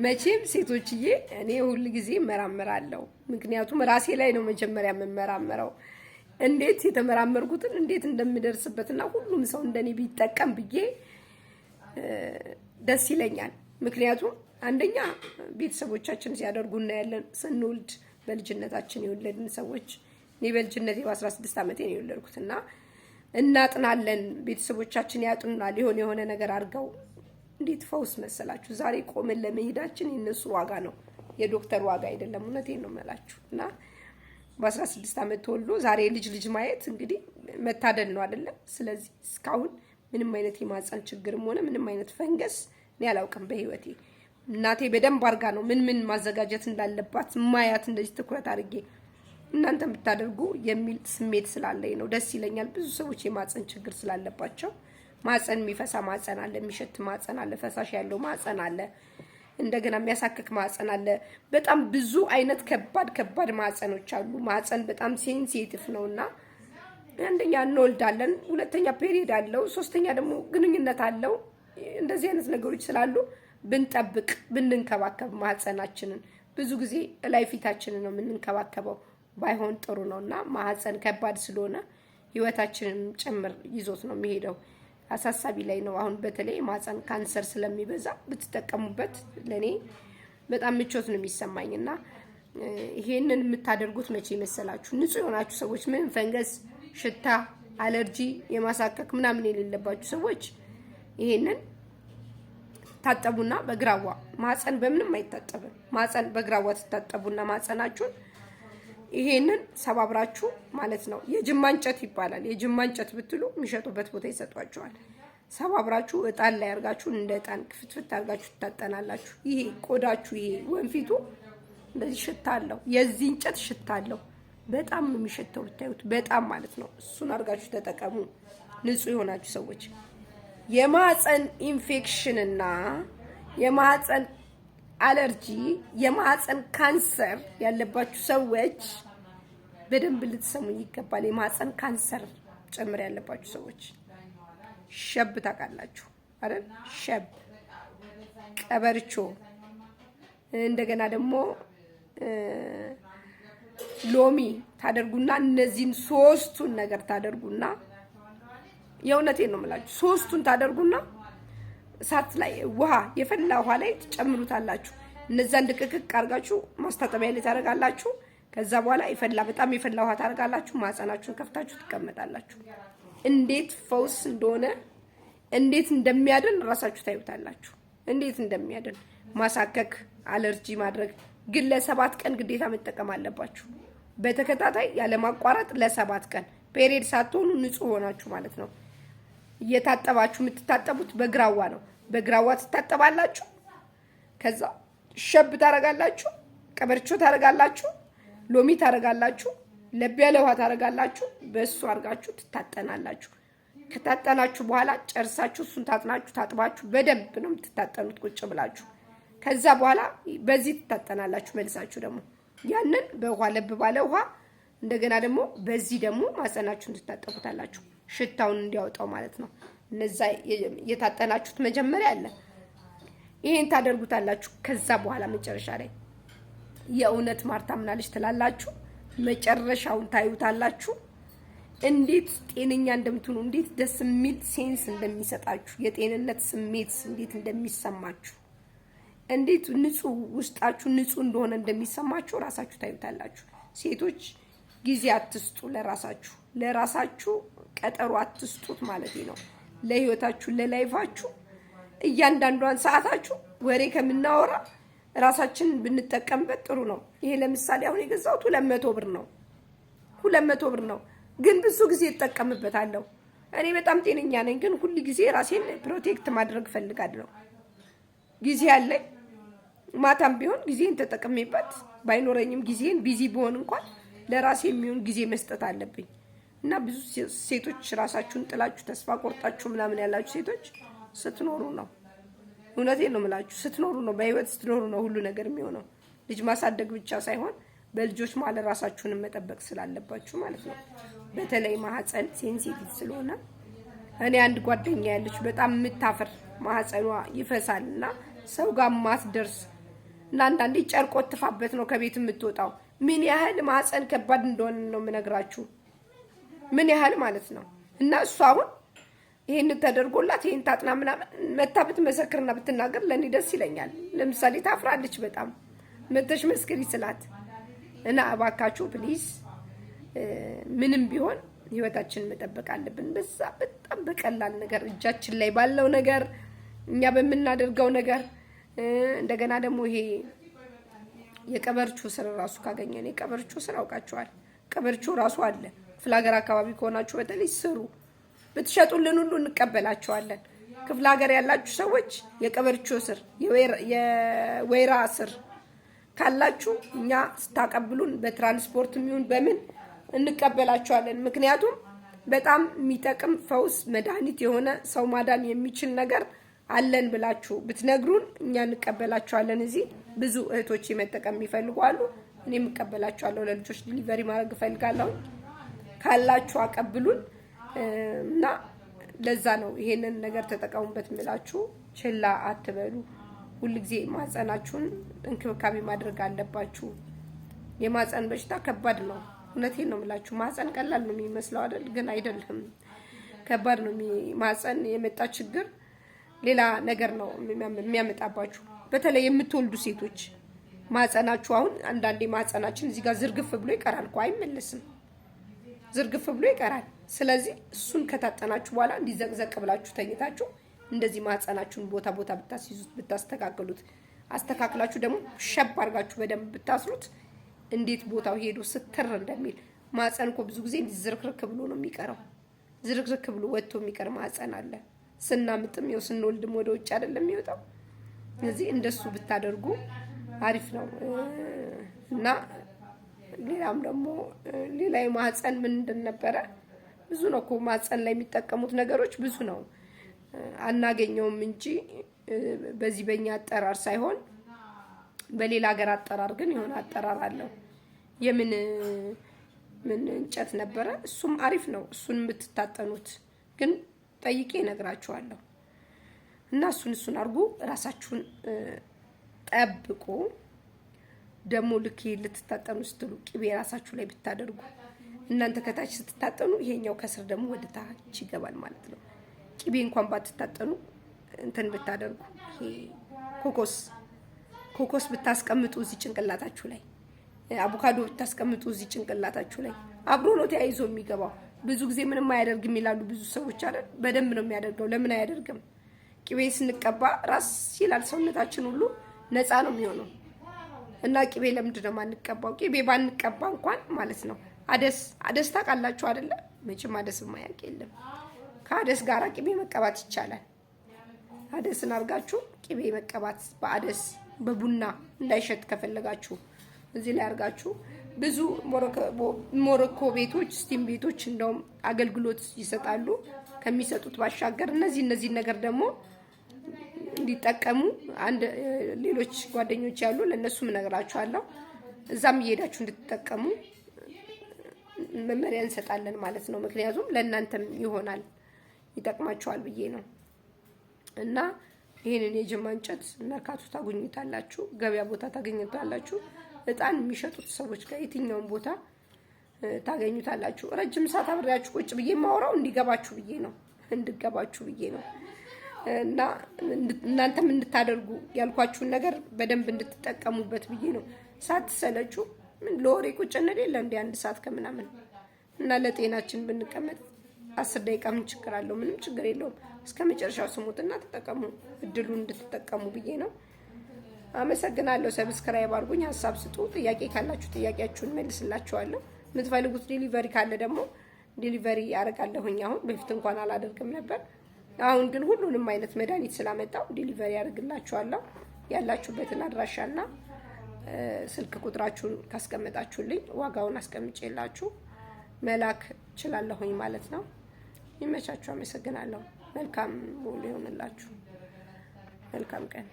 መቼም ሴቶችዬ እኔ ሁሉ ጊዜ እመራመራለሁ። ምክንያቱም ራሴ ላይ ነው መጀመሪያ የምመራመረው። እንዴት የተመራመርኩትን እንዴት እንደምደርስበትና ሁሉም ሰው እንደኔ ቢጠቀም ብዬ ደስ ይለኛል። ምክንያቱም አንደኛ ቤተሰቦቻችን ሲያደርጉ እናያለን። ስንወልድ በልጅነታችን የወለድን ሰዎች እኔ በልጅነቴ በ16 ዓመቴ ነው የወለድኩትና እናጥናለን። ቤተሰቦቻችን ያጥኑናል የሆነ ነገር አድርገው። እንዴት ፈውስ መሰላችሁ! ዛሬ ቆመን ለመሄዳችን የነሱ ዋጋ ነው፣ የዶክተር ዋጋ አይደለም። እውነቴን ነው የምላችሁ። እና በ16 ዓመት ተወልዶ ዛሬ ልጅ ማየት እንግዲህ መታደል ነው አይደለም? ስለዚህ እስካሁን ምንም አይነት የማህፀን ችግርም ሆነ ምንም አይነት ፈንገስ እኔ አላውቅም በህይወቴ። እናቴ በደንብ አድርጋ ነው ምን ማዘጋጀት እንዳለባት ማያት፣ እንደዚህ ትኩረት አድርጌ እናንተ ብታደርጉ የሚል ስሜት ስላለኝ ነው። ደስ ይለኛል። ብዙ ሰዎች የማህፀን ችግር ስላለባቸው ማህፀን የሚፈሳ ማህፀን አለ፣ የሚሸት ማህፀን አለ፣ ፈሳሽ ያለው ማህፀን አለ፣ እንደገና የሚያሳክክ ማህፀን አለ። በጣም ብዙ አይነት ከባድ ማህፀኖች አሉ። ማህፀን በጣም ሴንሲቲቭ ነውና አንደኛ እንወልዳለን፣ ሁለተኛ ፔሪድ አለው፣ ሶስተኛ ደግሞ ግንኙነት አለው። እንደዚህ አይነት ነገሮች ስላሉ ብንጠብቅ ብንንከባከብ ማህፀናችንን ብዙ ጊዜ ላይ ፊታችንን ነው የምንንከባከበው ባይሆን ጥሩ ነውና ማህፀን ከባድ ስለሆነ ህይወታችንን ጭምር ይዞት ነው የሚሄደው። አሳሳቢ ላይ ነው። አሁን በተለይ ማህፀን ካንሰር ስለሚበዛ ብትጠቀሙበት ለኔ በጣም ምቾት ነው የሚሰማኝና ይሄንን የምታደርጉት መቼ መሰላችሁ? ንጹህ የሆናችሁ ሰዎች ምን ፈንገስ፣ ሽታ፣ አለርጂ፣ የማሳከክ ምናምን የሌለባችሁ ሰዎች ይሄንን ታጠቡና በግራዋ ማህፀን በምንም አይታጠብም። ማህፀን በግራዋ ትታጠቡና ማህፀናችሁን ይሄንን ሰባብራችሁ ማለት ነው። የጅማ እንጨት ይባላል። የጅማ እንጨት ብትሉ የሚሸጡበት ቦታ ይሰጧቸዋል። ሰባብራችሁ እጣን ላይ አርጋችሁ እንደ እጣን ክፍትፍት አርጋችሁ ትታጠናላችሁ። ይሄ ቆዳችሁ ይሄ ወንፊቱ እንደዚህ ሽታ አለው። የዚህ እንጨት ሽታ አለው። በጣም የሚሸተው ብታዩት በጣም ማለት ነው። እሱን አርጋችሁ ተጠቀሙ ንጹህ የሆናችሁ ሰዎች። የማህፀን ኢንፌክሽን እና የማህፀን አለርጂ፣ የማህፀን ካንሰር ያለባችሁ ሰዎች በደንብ ልትሰሙኝ ይገባል። የማህፀን ካንሰር ጨምር ያለባችሁ ሰዎች ሸብ ታውቃላችሁ አይደል? ሸብ፣ ቀበርቾ፣ እንደገና ደግሞ ሎሚ ታደርጉና እነዚህን ሶስቱን ነገር ታደርጉና የእውነቴን ነው የምላችሁ፣ ሶስቱን ታደርጉና እሳት ላይ ውሃ የፈላ ውሃ ላይ ትጨምሩታላችሁ። እነዛን ድቅቅቅ አርጋችሁ ማስታጠቢያ ላይ ታደርጋላችሁ። ከዛ በኋላ በጣም የፈላ ውሃ ታደርጋላችሁ። ማህፀናችሁን ከፍታችሁ ትቀመጣላችሁ። እንዴት ፈውስ እንደሆነ እንዴት እንደሚያድን ራሳችሁ ታዩታላችሁ። እንዴት እንደሚያድን ማሳከክ፣ አለርጂ ማድረግ ግን ለ7 ቀን ግዴታ መጠቀም አለባችሁ። በተከታታይ ያለ ማቋረጥ ለ7 ቀን ፔሪድ ሳትሆኑ ንጹህ ሆናችሁ ማለት ነው። እየታጠባችሁ የምትታጠቡት በግራዋ ነው። በግራዋ ትታጠባላችሁ። ከዛ ሸብ ታረጋላችሁ፣ ቀበርቾ ታረጋላችሁ፣ ሎሚ ታረጋላችሁ፣ ለብ ያለ ውሃ ታረጋላችሁ። በሱ አርጋችሁ ትታጠናላችሁ። ከታጠናችሁ በኋላ ጨርሳችሁ እሱን ታጥባችሁ በደንብ ነው የምትታጠኑት ቁጭ ብላችሁ። ከዛ በኋላ በዚህ ትታጠናላችሁ። መልሳችሁ ደግሞ ያንን በውሃ ለብ ባለ ውሃ እንደገና ደግሞ በዚህ ደግሞ ማህፀናችሁን ትታጠቡታላችሁ። ሽታውን እንዲያወጣው ማለት ነው። እነዛ የታጠናችሁት መጀመሪያ አለ ይሄን ታደርጉታላችሁ። ከዛ በኋላ መጨረሻ ላይ የእውነት ማርታ ምናለች ትላላችሁ። መጨረሻውን ታዩታላችሁ። እንዴት ጤነኛ እንደምትሆኑ፣ እንዴት ደስ የሚል ሴንስ እንደሚሰጣችሁ፣ የጤንነት ስሜት እንዴት እንደሚሰማችሁ፣ እንዴት ንጹህ ውስጣችሁ ንጹህ እንደሆነ እንደሚሰማችሁ ራሳችሁ ታዩታላችሁ። ሴቶች ጊዜ አትስጡ ለራሳችሁ ቀጠሮ አትስጡት ማለት ነው። ለህይወታችሁ ለላይፋችሁ እያንዳንዷን ሰዓታችሁ ወሬ ከምናወራ ራሳችንን ብንጠቀምበት ጥሩ ነው። ይሄ ለምሳሌ አሁን የገዛሁት 200 ብር ነው። 200 ብር ነው ግን ብዙ ጊዜ እጠቀምበታለሁ። እኔ በጣም ጤነኛ ነኝ፣ ግን ሁሉ ጊዜ ራሴን ፕሮቴክት ማድረግ ፈልጋለሁ። ጊዜ አለኝ። ማታም ቢሆን ጊዜን ተጠቅሜበት ባይኖረኝም ጊዜን ቢዚ ቢሆን እንኳን ለራሴ የሚሆን ጊዜ መስጠት አለብኝ። እና ብዙ ሴቶች ራሳችሁን ጥላችሁ ተስፋ ቆርጣችሁ ምናምን ያላችሁ ሴቶች ስትኖሩ ነው። እውነቴን ነው የምላችሁ፣ ስትኖሩ ነው፣ በህይወት ስትኖሩ ነው ሁሉ ነገር የሚሆነው። ልጅ ማሳደግ ብቻ ሳይሆን በልጆች ማለት ራሳችሁንም መጠበቅ ስላለባችሁ ማለት ነው። በተለይ ማህፀን ሴንሲቲቭ ስለሆነ እኔ አንድ ጓደኛ ያለች በጣም የምታፈር ማህፀኗ ይፈሳልና ሰው ጋር ማትደርስ እና አንዳንዴ ጨርቆት ትፋበት ነው ከቤት የምትወጣው። ምን ያህል ማህፀን ከባድ እንደሆነ ነው የምነግራችሁ። ምን ያህል ማለት ነው። እና እሷ አሁን ይሄን ተደርጎላት ይሄን ታጥና ምናምን መታ ብትመሰክርና ብትናገር ለኔ ደስ ይለኛል። ለምሳሌ ታፍራለች በጣም መተሽ መስክሪ ስላት እና እባካችሁ ፕሊዝ ምንም ቢሆን ህይወታችንን መጠበቅ አለብን። በዛ በጣም በቀላል ነገር እጃችን ላይ ባለው ነገር እኛ በምናደርገው ነገር እንደገና ደግሞ ይሄ የቀበርቹ ስር ራሱ ካገኘን የቀበርቹ ስር አውቃችኋል። ቀበርቹ ራሱ አለ። ክፍለ ሀገር አካባቢ ከሆናችሁ በተለይ ስሩ ብትሸጡልን ሁሉ እንቀበላቸዋለን። ክፍለ ሀገር ያላችሁ ሰዎች የቀበርቹ ስር የወይራ ስር ካላችሁ እኛ ስታቀብሉን በትራንስፖርት የሚሆን በምን እንቀበላቸዋለን። ምክንያቱም በጣም የሚጠቅም ፈውስ መድኃኒት የሆነ ሰው ማዳን የሚችል ነገር አለን ብላችሁ ብትነግሩን እኛ እንቀበላቸዋለን። እዚህ ብዙ እህቶች መጠቀም የሚፈልጉ አሉ። እኔም እቀበላቸዋለሁ። ለልጆች ዲሊቨሪ ማድረግ እፈልጋለሁ። ካላችሁ አቀብሉን እና ለዛ ነው ይሄንን ነገር ተጠቀሙበት የምላችሁ። ችላ አትበሉ። ሁልጊዜ ማህፀናችሁን እንክብካቤ ማድረግ አለባችሁ። የማህፀን በሽታ ከባድ ነው። እውነቴን ነው የምላችሁ። ማህፀን ቀላል ነው የሚመስለው አይደል? ግን አይደለም፣ ከባድ ነው። ማህፀን የመጣ ችግር ሌላ ነገር ነው የሚያመጣባችሁ። በተለይ የምትወልዱ ሴቶች ማህፀናችሁ አሁን አንዳንዴ ማህፀናችን እዚህ ጋር ዝርግፍ ብሎ ይቀራል እኮ አይመለስም። ዝርግፍ ብሎ ይቀራል። ስለዚህ እሱን ከታጠናችሁ በኋላ እንዲዘቅዘቅ ብላችሁ ተኝታችሁ እንደዚህ ማህፀናችሁን ቦታ ቦታ ብታስይዙት ብታስተካክሉት፣ አስተካክላችሁ ደግሞ ሸብ አድርጋችሁ በደንብ ብታስሩት እንዴት ቦታው ሄዶ ስትር እንደሚል። ማህፀን እኮ ብዙ ጊዜ ዝርክርክ ብሎ ነው የሚቀረው። ዝርክርክ ብሎ ወጥቶ የሚቀር ማህፀን አለ። ስናምጥም ይኸው ስንወልድም ወደ ውጭ አይደለም የሚወጣው። ስለዚህ እንደሱ ብታደርጉ አሪፍ ነው። እና ሌላም ደግሞ ሌላ የማህፀን ምን እንደነበረ ብዙ ነው እኮ ማህፀን ላይ የሚጠቀሙት ነገሮች ብዙ ነው። አናገኘውም እንጂ በዚህ በእኛ አጠራር ሳይሆን በሌላ ሀገር አጠራር ግን የሆነ አጠራር አለው። የምን ምን እንጨት ነበረ? እሱም አሪፍ ነው። እሱን የምትታጠኑት ግን ጠይቄ እነግራችኋለሁ። እና እሱን አርጉ። ራሳችሁን ጠብቁ። ደግሞ ልክ ልትታጠኑ ስትሉ ቅቤ ራሳችሁ ላይ ብታደርጉ እናንተ ከታች ስትታጠኑ ይሄኛው ከስር ደግሞ ወደ ታች ይገባል ማለት ነው። ቅቤ እንኳን ባትታጠኑ እንትን ብታደርጉ ይሄ ኮኮስ ብታስቀምጡ እዚህ ጭንቅላታችሁ ላይ፣ አቮካዶ ብታስቀምጡ እዚህ ጭንቅላታችሁ ላይ አብሮ ነው ተያይዞ የሚገባው። ብዙ ጊዜ ምንም አያደርግም ይላሉ ብዙ ሰዎች አይደል? በደንብ ነው የሚያደርገው። ለምን አያደርግም? ቅቤ ስንቀባ ራስ ይላል ሰውነታችን ሁሉ ነፃ ነው የሚሆነው። እና ቅቤ ለምንድን ነው የማንቀባው? ቅቤ ባንቀባ እንኳን ማለት ነው አደስ ታውቃላችሁ አይደለ? መቼም አደስ የማያውቅ የለም። ከአደስ ጋራ ቅቤ መቀባት ይቻላል። አደስን አርጋችሁ ቅቤ መቀባት በአደስ በቡና እንዳይሸት ከፈለጋችሁ እዚህ ላይ አርጋችሁ ብዙ ሞሮኮ ቤቶች፣ ስቲም ቤቶች እንደውም አገልግሎት ይሰጣሉ። ከሚሰጡት ባሻገር እነዚህ ነገር ደግሞ እንዲጠቀሙ አንድ ሌሎች ጓደኞች ያሉ ለነሱም እነግራችኋለሁ። እዛም እየሄዳችሁ እንድትጠቀሙ መመሪያ እንሰጣለን ማለት ነው። ምክንያቱም ለእናንተም ይሆናል ይጠቅማችኋል ብዬ ነው። እና ይሄንን የጅማ እንጨት መርካቶ ታገኙታላችሁ፣ ገበያ ቦታ ታገኙታላችሁ። እጣን የሚሸጡት ሰዎች ጋር የትኛውን ቦታ ታገኙታላችሁ። ረጅም ሰዓት አብሬያችሁ ቁጭ ብዬ ማወራው እንዲገባችሁ ብዬ ነው እና እናንተም እንድታደርጉ ያልኳችሁን ነገር በደንብ እንድትጠቀሙበት ብዬ ነው። ሳትሰለቹ ምን ለወሬ ቁጭ እንል የለ እንደ አንድ ሰዓት ከምናምን እና ለጤናችን ብንቀመጥ 10 ደቂቃ ምን ችግር አለው? ምንም ችግር የለውም። እስከ መጨረሻው ስሙትና ተጠቀሙ፣ እድሉን እንድትጠቀሙ ብዬ ነው። አመሰግናለሁ። ሰብስክራይብ አድርጉኝ፣ ሀሳብ ስጡ። ጥያቄ ካላችሁ ጥያቄያችሁን መልስላችኋለሁ። የምትፈልጉት ዲሊቨሪ ካለ ደግሞ ዲሊቨሪ ያደርጋለሁኝ። አሁን በፊት እንኳን አላደርግም ነበር። አሁን ግን ሁሉንም አይነት መድኃኒት ስላመጣው ዲሊቨሪ ያደርግላችኋለሁ። ያላችሁበትን አድራሻና ስልክ ቁጥራችሁን ካስቀመጣችሁልኝ ዋጋውን አስቀምጬላችሁ መላክ እችላለሁኝ ማለት ነው። ይመቻችሁ። አመሰግናለሁ። መልካም ውሎ ይሆንላችሁ። መልካም ቀን